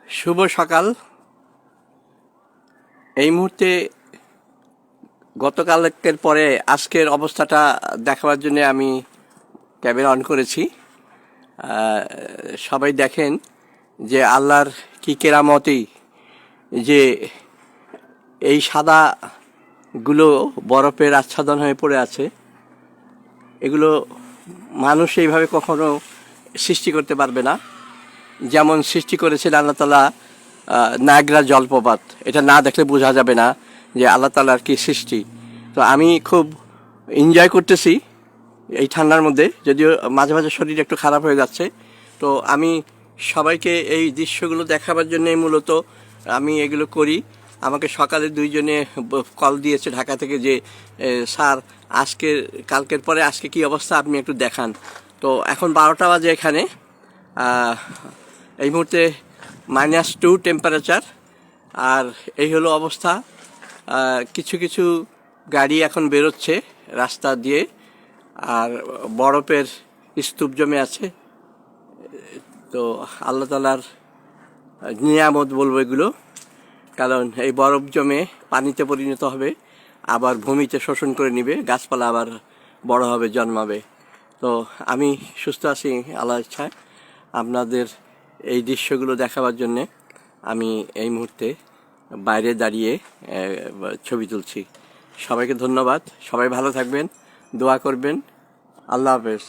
শুভ সকাল। এই মুহূর্তে গতকালকের পরে আজকের অবস্থাটা দেখাবার জন্য আমি ক্যামেরা অন করেছি। সবাই দেখেন যে আল্লাহর কি কেরামতি, যে এই সাদাগুলো বরফের আচ্ছাদন হয়ে পড়ে আছে। এগুলো মানুষ এইভাবে কখনো সৃষ্টি করতে পারবে না, যেমন সৃষ্টি করেছেন আল্লাহ তাআলা নায়াগ্রা জলপ্রপাত। এটা না দেখলে বোঝা যাবে না যে আল্লাহ তাআলার কি সৃষ্টি। তো আমি খুব এনজয় করতেছি এই ঠান্ডার মধ্যে, যদিও মাঝে মাঝে শরীর একটু খারাপ হয়ে যাচ্ছে। তো আমি সবাইকে এই দৃশ্যগুলো দেখাবার জন্যই মূলত আমি এগুলো করি। আমাকে সকালে দুইজনে কল দিয়েছে ঢাকা থেকে যে স্যার কালকের পরে আজকে কি অবস্থা, আপনি একটু দেখান। তো এখন 12টা বাজে এখানে। এই মুহূর্তে -2 টেম্পারেচার। আর এই হলো অবস্থা। কিছু কিছু গাড়ি এখন বেরোচ্ছে রাস্তা দিয়ে, আর বরফের স্তূপ জমে আছে। তো আল্লাহ তাআলার নিয়ামত বলবো এগুলো, কারণ এই বরফ জমে পানিতে পরিণত হবে, আবার ভূমিতে শোষণ করে নিবে, গাছপালা আবার বড় হবে, জন্মাবে। তো আমি সুস্থ আছি আল্লাহর ইচ্ছায়। আপনাদের এই দৃশ্যগুলো দেখাবার জন্যে আমি এই মুহূর্তে বাইরে দাঁড়িয়ে ছবি তুলছি। সবাইকে ধন্যবাদ। সবাই ভালো থাকবেন, দোয়া করবেন। আল্লাহ হাফেজ।